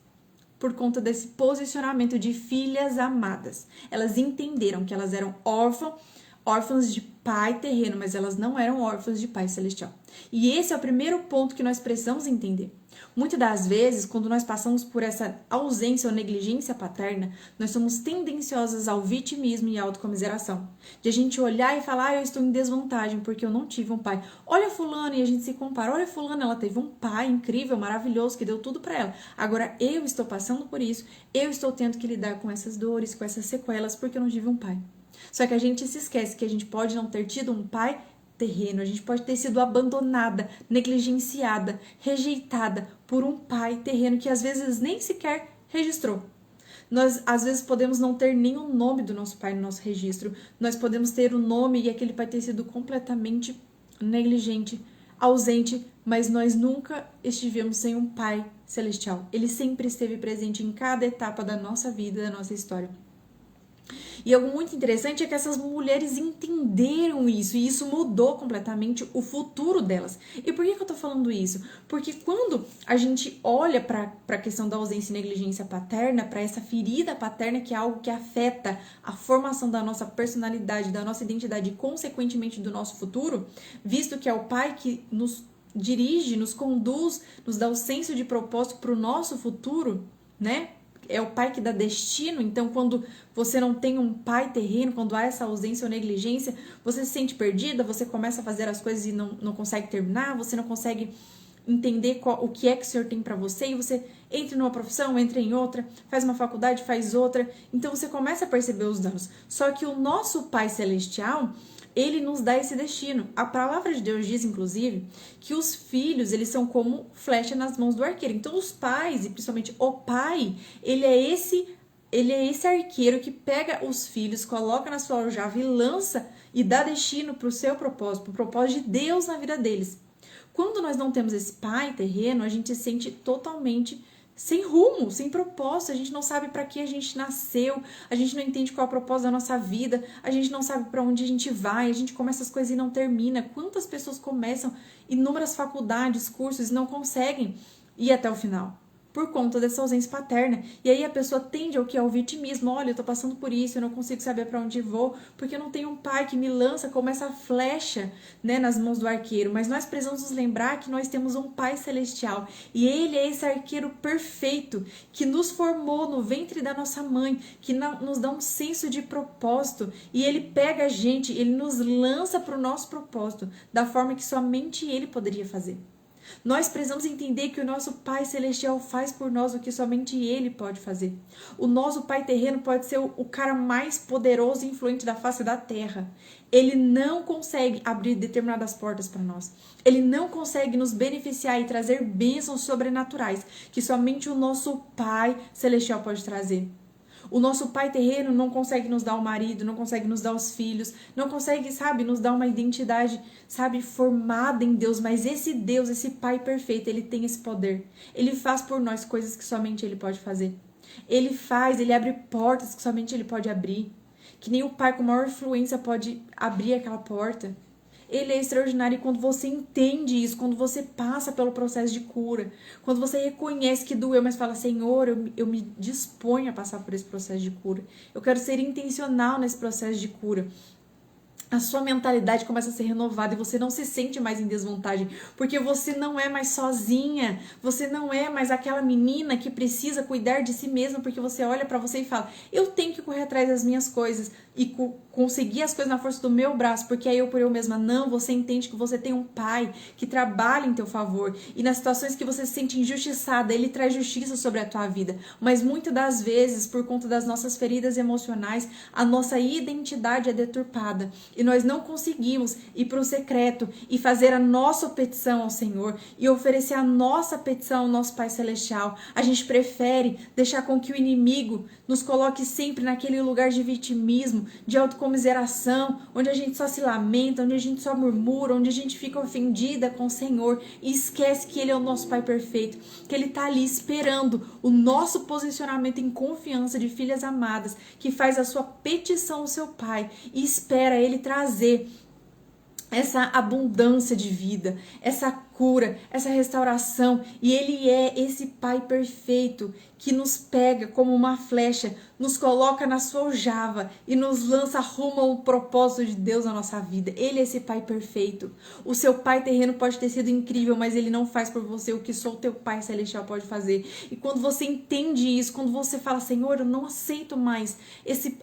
por conta desse posicionamento de filhas amadas. Elas entenderam que elas eram órfãs de pai terreno, mas elas não eram órfãs de pai celestial. E esse é o primeiro ponto que nós precisamos entender. Muitas das vezes, quando nós passamos por essa ausência ou negligência paterna, nós somos tendenciosas ao vitimismo e à autocomiseração. De a gente olhar e falar, eu estou em desvantagem porque eu não tive um pai. Olha fulano, e a gente se compara, olha fulano, ela teve um pai incrível, maravilhoso, que deu tudo para ela. Agora eu estou passando por isso, eu estou tendo que lidar com essas dores, com essas sequelas, porque eu não tive um pai. Só que a gente se esquece que a gente pode não ter tido um pai terreno, a gente pode ter sido abandonada, negligenciada, rejeitada por um pai terreno que às vezes nem sequer registrou. Nós às vezes podemos não ter nem o nome do nosso pai no nosso registro, nós podemos ter o nome e aquele pai ter sido completamente negligente, ausente, mas nós nunca estivemos sem um pai celestial. Ele sempre esteve presente em cada etapa da nossa vida, da nossa história. E algo muito interessante é que essas mulheres entenderam isso, e isso mudou completamente o futuro delas. E por que eu tô falando isso? Porque quando a gente olha para a questão da ausência e negligência paterna, para essa ferida paterna, que é algo que afeta a formação da nossa personalidade, da nossa identidade e, consequentemente, do nosso futuro, visto que é o pai que nos dirige, nos conduz, nos dá o senso de propósito para o nosso futuro, né? É o pai que dá destino. Então, quando você não tem um pai terreno, quando há essa ausência ou negligência, você se sente perdida, você começa a fazer as coisas e não consegue terminar, você não consegue entender o que é que o Senhor tem para você, e você entra numa profissão, entra em outra, faz uma faculdade, faz outra, então você começa a perceber os danos. Só que o nosso Pai Celestial, Ele nos dá esse destino. A palavra de Deus diz, inclusive, que os filhos, eles são como flecha nas mãos do arqueiro. Então, os pais, e principalmente o pai, ele é esse arqueiro que pega os filhos, coloca na sua aljava e lança e dá destino para o seu propósito, para o propósito de Deus na vida deles. Quando nós não temos esse pai terreno, a gente se sente totalmente sem rumo, sem propósito. A gente não sabe para que a gente nasceu, a gente não entende qual é o propósito da nossa vida, a gente não sabe para onde a gente vai, a gente começa as coisas e não termina. Quantas pessoas começam inúmeras faculdades, cursos e não conseguem ir até o final? Por conta dessa ausência paterna. E aí a pessoa tende ao que? Ao vitimismo. Olha, eu tô passando por isso, eu não consigo saber para onde vou, porque eu não tenho um pai que me lança como essa flecha, né, nas mãos do arqueiro. Mas nós precisamos nos lembrar que nós temos um Pai Celestial. E Ele é esse arqueiro perfeito, que nos formou no ventre da nossa mãe, que nos dá um senso de propósito. E Ele pega a gente, Ele nos lança para o nosso propósito, da forma que somente Ele poderia fazer. Nós precisamos entender que o nosso Pai Celestial faz por nós o que somente Ele pode fazer. O nosso Pai terreno pode ser o cara mais poderoso e influente da face da terra. Ele não consegue abrir determinadas portas para nós. Ele não consegue nos beneficiar e trazer bênçãos sobrenaturais que somente o nosso Pai Celestial pode trazer. O nosso pai terreno não consegue nos dar o marido, não consegue nos dar os filhos, não consegue, sabe, nos dar uma identidade, sabe, formada em Deus. Mas esse Deus, esse Pai perfeito, Ele tem esse poder. Ele faz por nós coisas que somente Ele pode fazer. Ele abre portas que somente Ele pode abrir. Que nem o pai com maior influência pode abrir aquela porta. Ele é extraordinário e quando você entende isso, quando você passa pelo processo de cura, quando você reconhece que doeu, mas fala, Senhor, eu me disponho a passar por esse processo de cura. Eu quero ser intencional nesse processo de cura. A sua mentalidade começa a ser renovada e você não se sente mais em desvantagem, porque você não é mais sozinha, você não é mais aquela menina que precisa cuidar de si mesma, porque você olha pra você e fala, eu tenho que correr atrás das minhas coisas e conseguir as coisas na força do meu braço, porque é eu por eu mesma. Não, você entende que você tem um pai que trabalha em teu favor e nas situações que você se sente injustiçada, ele traz justiça sobre a tua vida, mas muitas das vezes, por conta das nossas feridas emocionais, a nossa identidade é deturpada. E nós não conseguimos ir para o secreto e fazer a nossa petição ao Senhor e oferecer a nossa petição ao nosso Pai Celestial. A gente prefere deixar com que o inimigo nos coloque sempre naquele lugar de vitimismo, de autocomiseração, onde a gente só se lamenta, onde a gente só murmura, onde a gente fica ofendida com o Senhor e esquece que Ele é o nosso Pai perfeito, que Ele está ali esperando o nosso posicionamento em confiança de filhas amadas, que faz a sua petição ao seu Pai e espera Ele trazer essa abundância de vida, essa cura, essa restauração. E Ele é esse Pai perfeito que nos pega como uma flecha, nos coloca na sua aljava e nos lança rumo ao propósito de Deus na nossa vida. Ele é esse Pai perfeito. O seu Pai terreno pode ter sido incrível, mas Ele não faz por você o que só o teu Pai celestial pode fazer. E quando você entende isso, quando você fala, Senhor, eu não aceito mais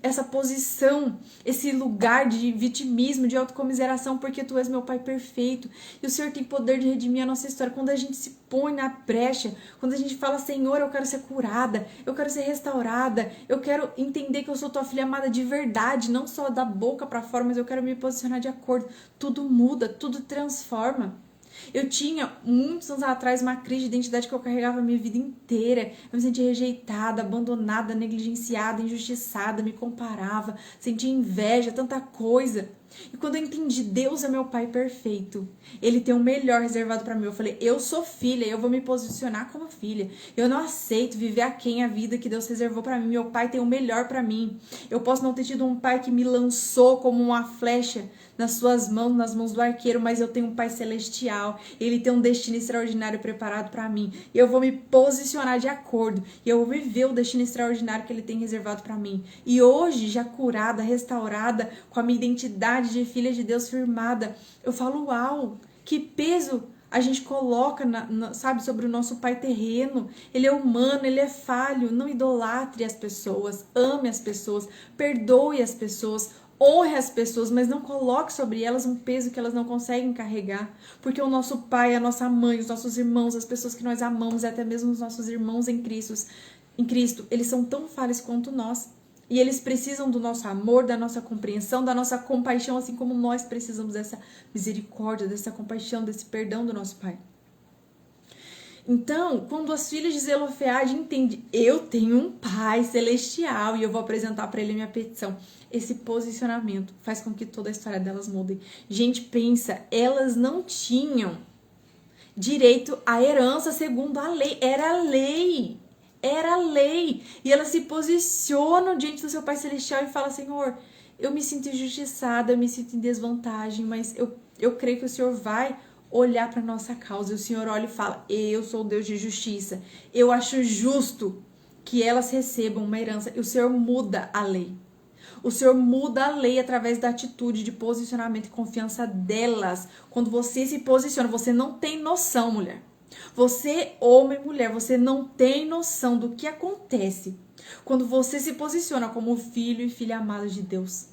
essa posição, esse lugar de vitimismo, de autocomiseração, porque Tu és meu Pai perfeito. E o Senhor tem poder de redimir a nossa história. Quando a gente se põe na brecha, quando a gente fala, Senhor, eu quero ser curada, eu quero ser restaurada, eu quero entender que eu sou tua filha amada de verdade, não só da boca pra fora, mas eu quero me posicionar de acordo. Tudo muda, tudo transforma. Eu tinha, muitos anos atrás, uma crise de identidade que eu carregava a minha vida inteira. Eu me sentia rejeitada, abandonada, negligenciada, injustiçada, me comparava, sentia inveja, tanta coisa. E quando eu entendi, Deus é meu Pai perfeito, Ele tem o melhor reservado pra mim. Eu falei, eu sou filha, eu vou me posicionar como filha. Eu não aceito viver aquém a vida que Deus reservou pra mim. Meu Pai tem o melhor pra mim. Eu posso não ter tido um pai que me lançou como uma flecha nas suas mãos, nas mãos do arqueiro, mas eu tenho um Pai celestial. Ele tem um destino extraordinário preparado pra mim. E eu vou me posicionar de acordo. E eu vou viver o destino extraordinário que Ele tem reservado pra mim. E hoje, já curada, restaurada, com a minha identidade de filha de Deus firmada, eu falo, uau, que peso a gente coloca, sabe, sobre o nosso Pai terreno. Ele é humano, Ele é falho. Não idolatre as pessoas, ame as pessoas, perdoe as pessoas, honre as pessoas, mas não coloque sobre elas um peso que elas não conseguem carregar, porque o nosso pai, a nossa mãe, os nossos irmãos, as pessoas que nós amamos, e até mesmo os nossos irmãos em Cristo, eles são tão falhos quanto nós. E eles precisam do nosso amor, da nossa compreensão, da nossa compaixão, assim como nós precisamos dessa misericórdia, dessa compaixão, desse perdão do nosso Pai. Então, quando as filhas de Zelofeade entendem, eu tenho um Pai celestial e eu vou apresentar para Ele minha petição. Esse posicionamento faz com que toda a história delas mude. Gente, pensa, elas não tinham direito à herança segundo a lei. Era a lei. era lei. E ela se posiciona diante do seu Pai Celestial e fala: Senhor, eu me sinto injustiçada, eu me sinto em desvantagem, mas eu creio que o Senhor vai olhar para nossa causa. E o Senhor olha e fala: eu sou o Deus de justiça. Eu acho justo que elas recebam uma herança. E o Senhor muda a lei. O Senhor muda a lei através da atitude de posicionamento e confiança delas. Quando você se posiciona, você não tem noção, mulher. Você, homem e mulher, você não tem noção do que acontece quando você se posiciona como filho e filha amada de Deus.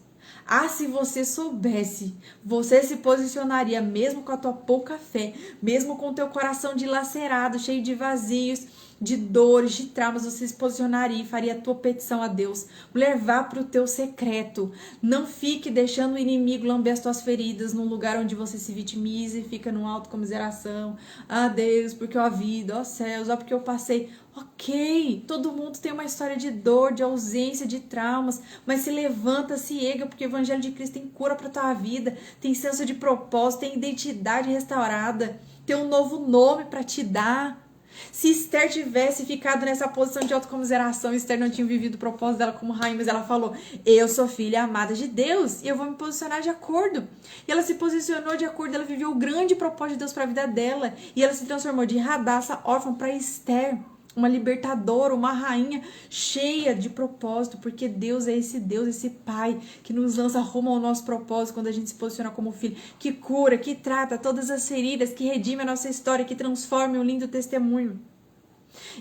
Ah, se você soubesse, você se posicionaria mesmo com a tua pouca fé, mesmo com o teu coração dilacerado, cheio de vazios, de dores, de traumas, você se posicionaria e faria a tua petição a Deus. Mulher, vá para o teu secreto. Não fique deixando o inimigo lamber as tuas feridas num lugar onde você se vitimiza e fica numa autocomiseração. Ah, Deus, porque a vida, ó céus, ó porque eu passei. Ok, todo mundo tem uma história de dor, de ausência, de traumas, mas se levanta, se erga, porque o Evangelho de Cristo tem cura para tua vida, tem senso de propósito, tem identidade restaurada, tem um novo nome para te dar. Se Esther tivesse ficado nessa posição de autocomiseração, Esther não tinha vivido o propósito dela como rainha, mas ela falou: eu sou filha amada de Deus e eu vou me posicionar de acordo. E ela se posicionou de acordo, ela viveu o grande propósito de Deus para a vida dela e ela se transformou de Radassa, órfã, para Esther, uma libertadora, uma rainha cheia de propósito, porque Deus é esse Deus, esse Pai que nos lança rumo ao nosso propósito quando a gente se posiciona como filho, que cura, que trata todas as feridas, que redime a nossa história, que transforma um lindo testemunho.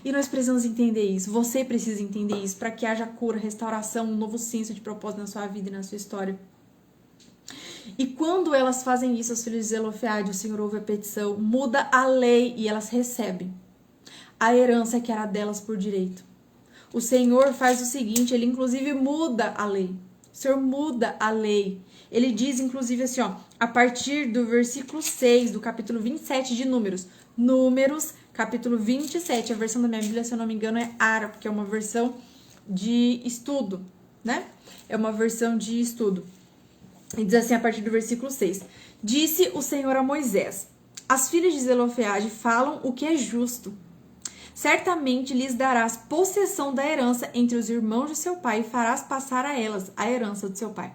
E nós precisamos entender isso, você precisa entender isso, para que haja cura, restauração, um novo senso de propósito na sua vida e na sua história. E quando elas fazem isso, os filhos de Zelofeade, o Senhor ouve a petição, muda a lei e elas recebem a herança que era delas por direito. O Senhor faz o seguinte, ele inclusive muda a lei. O Senhor muda a lei. Ele diz inclusive assim, ó, a partir do versículo 6 do capítulo 27 de Números. Números, capítulo 27. A versão da minha Bíblia, se eu não me engano, é árabe, porque é uma versão de estudo, né? É uma versão de estudo. E diz assim, a partir do versículo 6. Disse o Senhor a Moisés: as filhas de Zelofeade falam o que é justo. Certamente lhes darás possessão da herança entre os irmãos de seu pai e farás passar a elas a herança de seu pai.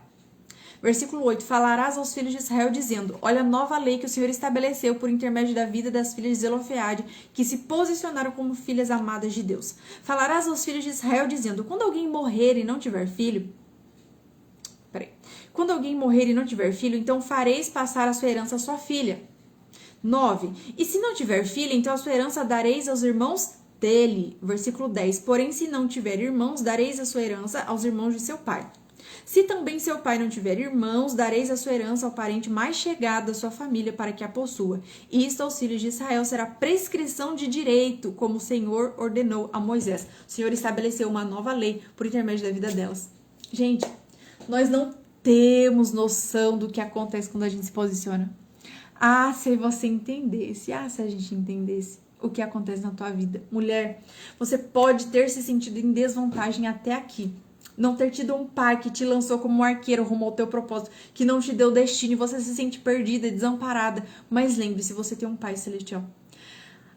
Versículo 8. Falarás aos filhos de Israel dizendo: olha a nova lei que o Senhor estabeleceu por intermédio da vida das filhas de Zelofeade, que se posicionaram como filhas amadas de Deus. Falarás aos filhos de Israel dizendo: quando alguém morrer e não tiver filho... Quando alguém morrer e não tiver filho, então fareis passar a sua herança à sua filha. 9. E se não tiver filha, então a sua herança dareis aos irmãos dele. Versículo 10. Porém, se não tiver irmãos, dareis a sua herança aos irmãos de seu pai. Se também seu pai não tiver irmãos, dareis a sua herança ao parente mais chegado da sua família para que a possua. E isto aos filhos de Israel será prescrição de direito, como o Senhor ordenou a Moisés. O Senhor estabeleceu uma nova lei por intermédio da vida delas. Gente, nós não temos noção do que acontece quando a gente se posiciona. Ah, se você entendesse, se a gente entendesse o que acontece na tua vida. Mulher, você pode ter se sentido em desvantagem até aqui. Não ter tido um pai que te lançou como um arqueiro rumo ao teu propósito, que não te deu destino e você se sente perdida, desamparada. Mas lembre-se, você tem um pai celestial.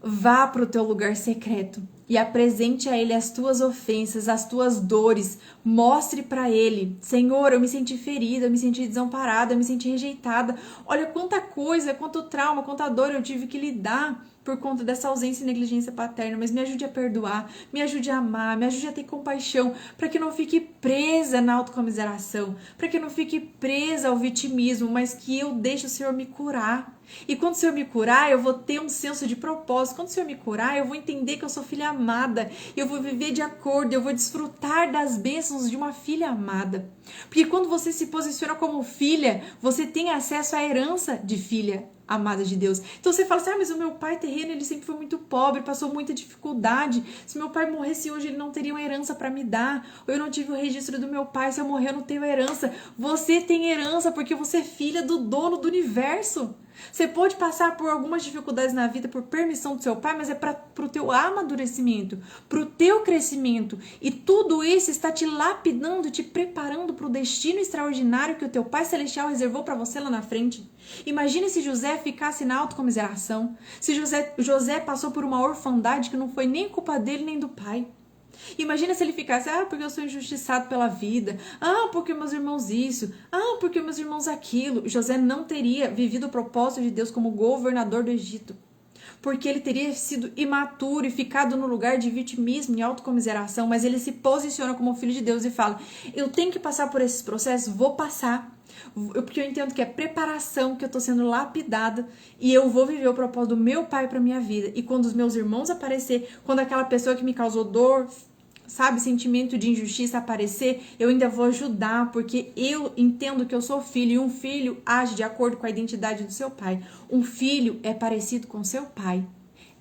Vá para o teu lugar secreto e apresente a ele as tuas ofensas, as tuas dores. Mostre para ele: Senhor, eu me senti ferida, eu me senti desamparada, eu me senti rejeitada. Olha quanta coisa, quanto trauma, quanta dor eu tive que lidar por conta dessa ausência e negligência paterna, mas me ajude a perdoar, me ajude a amar, me ajude a ter compaixão, para que eu não fique presa na autocomiseração, para que eu não fique presa ao vitimismo, mas que eu deixe o Senhor me curar. E quando o Senhor me curar, eu vou ter um senso de propósito. Quando o Senhor me curar, eu vou entender que eu sou filha amada, eu vou viver de acordo, eu vou desfrutar das bênçãos de uma filha amada. Porque quando você se posiciona como filha, você tem acesso à herança de filha amada de Deus. Então você fala assim: mas o meu pai terreno, ele sempre foi muito pobre, passou muita dificuldade. Se meu pai morresse hoje, ele não teria uma herança para me dar. Ou eu não tive o registro do meu pai, se eu morrer, eu não tenho herança. Você tem herança porque você é filha do dono do universo. Você pode passar por algumas dificuldades na vida por permissão do seu pai, mas é para o teu amadurecimento, para o teu crescimento. E tudo isso está te lapidando, te preparando para o destino extraordinário que o teu Pai Celestial reservou para você lá na frente. Imagine se José ficasse na autocomiseração, se José passou por uma orfandade que não foi nem culpa dele nem do pai. Imagina se ele ficasse, porque eu sou injustiçado pela vida, porque meus irmãos isso, porque meus irmãos aquilo. José não teria vivido o propósito de Deus como governador do Egito, porque ele teria sido imaturo e ficado no lugar de vitimismo e autocomiseração, mas ele se posiciona como filho de Deus e fala, eu tenho que passar por esses processos, vou passar, porque eu entendo que é preparação, que eu tô sendo lapidada e eu vou viver o propósito do meu pai pra minha vida. E quando os meus irmãos aparecer, quando aquela pessoa que me causou dor, sabe, sentimento de injustiça aparecer, eu ainda vou ajudar, porque eu entendo que eu sou filho e um filho age de acordo com a identidade do seu pai. Um filho é parecido com seu pai.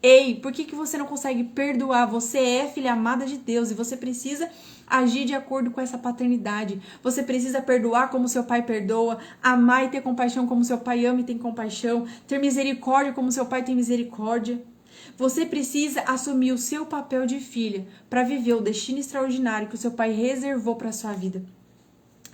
Ei, por que você não consegue perdoar? Você é filha amada de Deus e você precisa agir de acordo com essa paternidade. Você precisa perdoar como seu pai perdoa, amar e ter compaixão como seu pai ama e tem compaixão, ter misericórdia como seu pai tem misericórdia. Você precisa assumir o seu papel de filha para viver o destino extraordinário que o seu pai reservou para sua vida.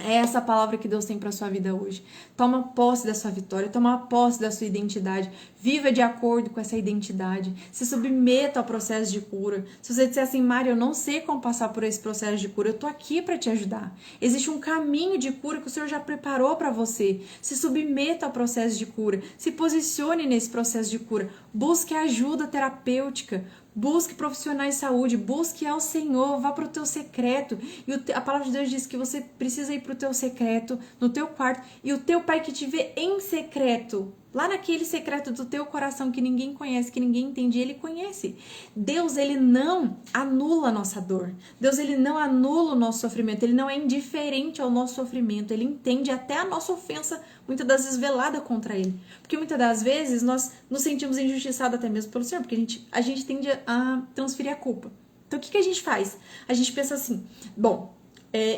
É essa a palavra que Deus tem para sua vida hoje. Toma posse da sua vitória, toma posse da sua identidade. Viva de acordo com essa identidade. Se submeta ao processo de cura. Se você disser assim, Mari, eu não sei como passar por esse processo de cura, eu tô aqui para te ajudar. Existe um caminho de cura que o Senhor já preparou para você. Se submeta ao processo de cura. Se posicione nesse processo de cura. Busque ajuda terapêutica. Busque profissionais de saúde, busque ao Senhor, vá para o teu secreto. E a palavra de Deus diz que você precisa ir para o teu secreto, no teu quarto, e o teu pai que te vê em secreto, lá naquele secreto do teu coração que ninguém conhece, que ninguém entende, ele conhece. Deus, ele não anula a nossa dor. Deus, ele não anula o nosso sofrimento. Ele não é indiferente ao nosso sofrimento. Ele entende até a nossa ofensa, muitas das vezes velada contra ele. Porque muitas das vezes nós nos sentimos injustiçados até mesmo pelo Senhor, porque a gente tende a transferir a culpa. Então o que a gente faz? A gente pensa assim, bom,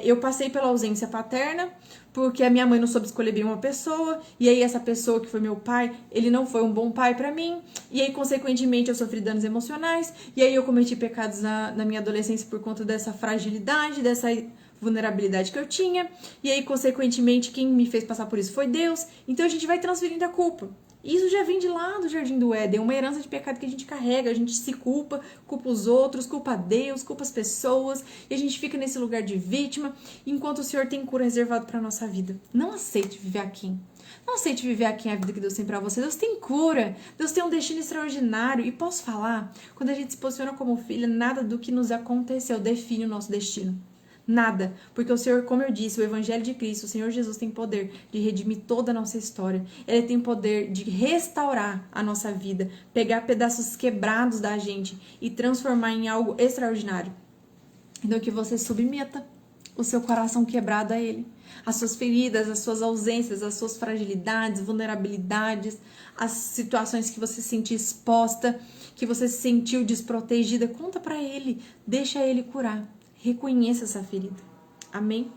eu passei pela ausência paterna, porque a minha mãe não soube escolher bem uma pessoa, e aí essa pessoa que foi meu pai, ele não foi um bom pai pra mim, e aí consequentemente eu sofri danos emocionais, e aí eu cometi pecados na minha adolescência por conta dessa fragilidade, dessa vulnerabilidade que eu tinha, e aí consequentemente quem me fez passar por isso foi Deus. Então a gente vai transferindo a culpa. Isso já vem de lá do Jardim do Éden, uma herança de pecado que a gente carrega, a gente se culpa, culpa os outros, culpa Deus, culpa as pessoas, e a gente fica nesse lugar de vítima, enquanto o Senhor tem cura reservado para nossa vida. Não aceite viver aqui. Não aceite viver aqui a vida que Deus tem para você. Deus tem cura, Deus tem um destino extraordinário, e posso falar, quando a gente se posiciona como filha, nada do que nos aconteceu define o nosso destino. Nada, porque o Senhor, como eu disse, o Evangelho de Cristo, o Senhor Jesus tem poder de redimir toda a nossa história. Ele tem poder de restaurar a nossa vida, pegar pedaços quebrados da gente e transformar em algo extraordinário. Então que você submeta o seu coração quebrado a Ele, as suas feridas, as suas ausências, as suas fragilidades, vulnerabilidades, as situações que você se sentiu exposta, que você se sentiu desprotegida, conta pra Ele, deixa Ele curar. Reconheça essa ferida. Amém?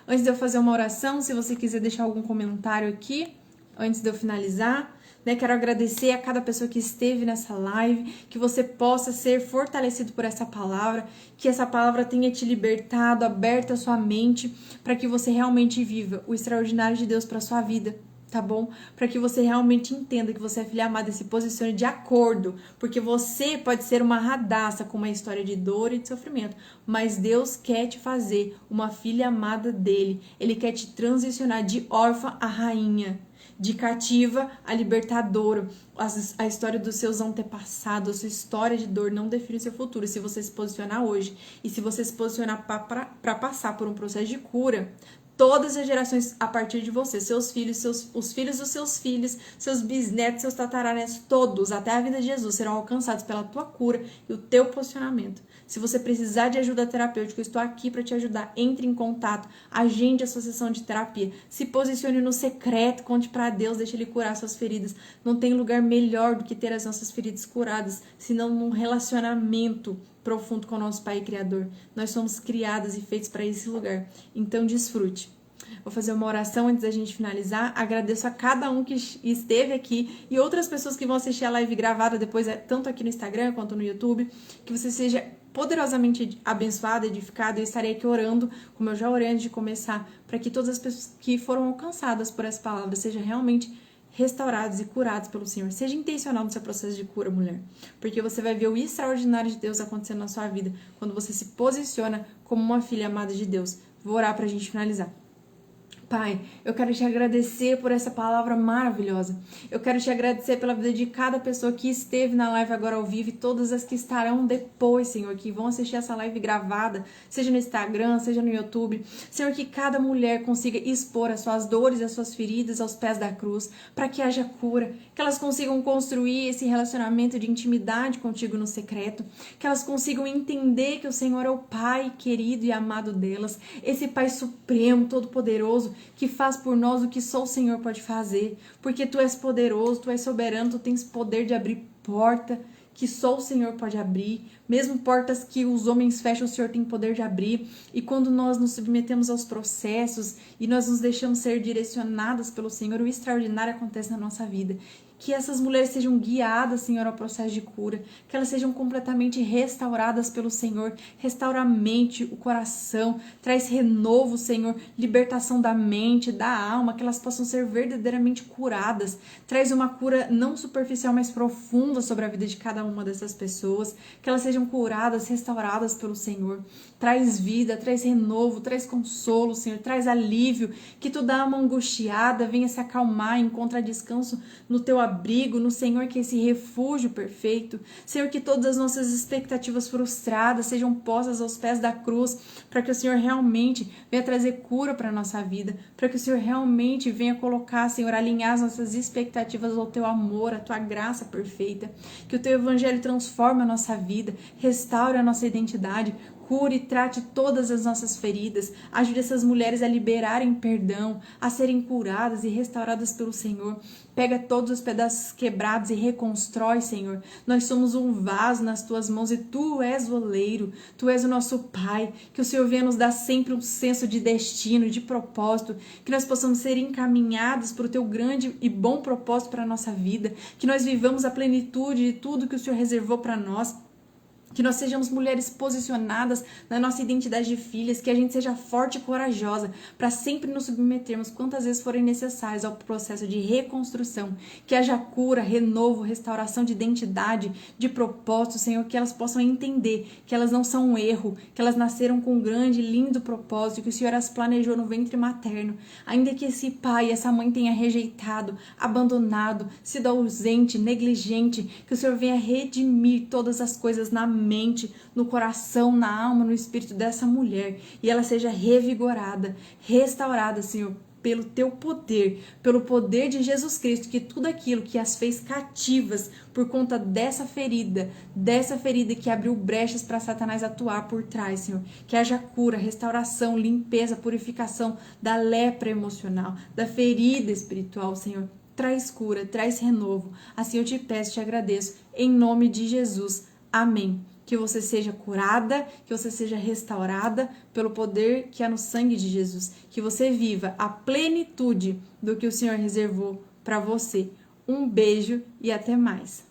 Antes de eu fazer uma oração, se você quiser deixar algum comentário aqui, antes de eu finalizar, quero agradecer a cada pessoa que esteve nessa live, que você possa ser fortalecido por essa palavra, que essa palavra tenha te libertado, aberto a sua mente, para que você realmente viva o extraordinário de Deus para sua vida. Tá bom? Para que você realmente entenda que você é filha amada e se posicione de acordo, porque você pode ser uma radaça com uma história de dor e de sofrimento, mas Deus quer te fazer uma filha amada dele. Ele quer te transicionar de órfã a rainha, de cativa a libertadora. A história dos seus antepassados, a sua história de dor não define o seu futuro. Se você se posicionar hoje e se você se posicionar para passar por um processo de cura, todas as gerações a partir de você, seus filhos, os filhos dos seus filhos, seus bisnetos, seus tataranetos, todos, até a vida de Jesus, serão alcançados pela tua cura e o teu posicionamento. Se você precisar de ajuda terapêutica, eu estou aqui para te ajudar. Entre em contato, agende a sua sessão de terapia, se posicione no secreto, conte para Deus, deixe Ele curar suas feridas. Não tem lugar melhor do que ter as nossas feridas curadas, senão num relacionamento profundo com o nosso Pai Criador. Nós somos criadas e feitos para esse lugar. Então desfrute. Vou fazer uma oração antes da gente finalizar. Agradeço a cada um que esteve aqui e outras pessoas que vão assistir a live gravada depois, tanto aqui no Instagram quanto no YouTube. Que você seja poderosamente abençoado, edificado. Eu estarei aqui orando, como eu já orei antes de começar, para que todas as pessoas que foram alcançadas por essa palavra sejam realmente restaurados e curados pelo Senhor. Seja intencional no seu processo de cura, mulher, porque você vai ver o extraordinário de Deus acontecendo na sua vida quando você se posiciona como uma filha amada de Deus. Vou orar pra gente finalizar. Pai, eu quero te agradecer por essa palavra maravilhosa. Eu quero te agradecer pela vida de cada pessoa que esteve na live agora ao vivo e todas as que estarão depois, Senhor, que vão assistir essa live gravada, seja no Instagram, seja no YouTube. Senhor, que cada mulher consiga expor as suas dores e as suas feridas aos pés da cruz, para que haja cura, que elas consigam construir esse relacionamento de intimidade contigo no secreto, que elas consigam entender que o Senhor é o Pai querido e amado delas, esse Pai supremo, todo-poderoso, que faz por nós o que só o Senhor pode fazer, porque Tu és poderoso, Tu és soberano, Tu tens poder de abrir porta que só o Senhor pode abrir, mesmo portas que os homens fecham, o Senhor tem poder de abrir. E quando nós nos submetemos aos processos e nós nos deixamos ser direcionadas pelo Senhor, o extraordinário acontece na nossa vida. Que essas mulheres sejam guiadas, Senhor, ao processo de cura, que elas sejam completamente restauradas pelo Senhor. Restaura a mente, o coração, traz renovo, Senhor, libertação da mente, da alma, que elas possam ser verdadeiramente curadas. Traz uma cura não superficial, mas profunda sobre a vida de cada uma dessas pessoas, que elas sejam curadas, restauradas pelo Senhor. Traz vida, traz renovo, traz consolo, Senhor, traz alívio, que toda alma angustiada venha se acalmar, encontra descanso no Teu abrigo, no Senhor, que é esse refúgio perfeito. Senhor, que todas as nossas expectativas frustradas sejam postas aos pés da cruz, para que o Senhor realmente venha trazer cura para a nossa vida, para que o Senhor realmente venha colocar, Senhor, alinhar as nossas expectativas ao Teu amor, à Tua graça perfeita, que o Teu Evangelho transforme a nossa vida, restaure a nossa identidade, cure e trate todas as nossas feridas, ajude essas mulheres a liberarem perdão, a serem curadas e restauradas pelo Senhor. Pega todos os pedaços quebrados e reconstrói, Senhor. Nós somos um vaso nas Tuas mãos e Tu és o oleiro, Tu és o nosso Pai. Que o Senhor venha nos dar sempre um senso de destino, de propósito, que nós possamos ser encaminhados para o Teu grande e bom propósito para a nossa vida, que nós vivamos a plenitude de tudo que o Senhor reservou para nós. Que nós sejamos mulheres posicionadas na nossa identidade de filhas, que a gente seja forte e corajosa para sempre nos submetermos quantas vezes forem necessárias ao processo de reconstrução, que haja cura, renovo, restauração de identidade, de propósito, Senhor, que elas possam entender que elas não são um erro, que elas nasceram com um grande e lindo propósito, que o Senhor as planejou no ventre materno, ainda que esse pai e essa mãe tenha rejeitado, abandonado, sido ausente, negligente, que o Senhor venha redimir todas as coisas na mente, no coração, na alma, no espírito dessa mulher, e ela seja revigorada, restaurada, Senhor, pelo Teu poder, pelo poder de Jesus Cristo, que tudo aquilo que as fez cativas por conta dessa ferida que abriu brechas para Satanás atuar por trás, Senhor, que haja cura, restauração, limpeza, purificação da lepra emocional, da ferida espiritual, Senhor. Traz cura, traz renovo. Assim eu te peço, te agradeço, em nome de Jesus. Amém. Que você seja curada, que você seja restaurada pelo poder que há no sangue de Jesus. Que você viva a plenitude do que o Senhor reservou para você. Um beijo e até mais.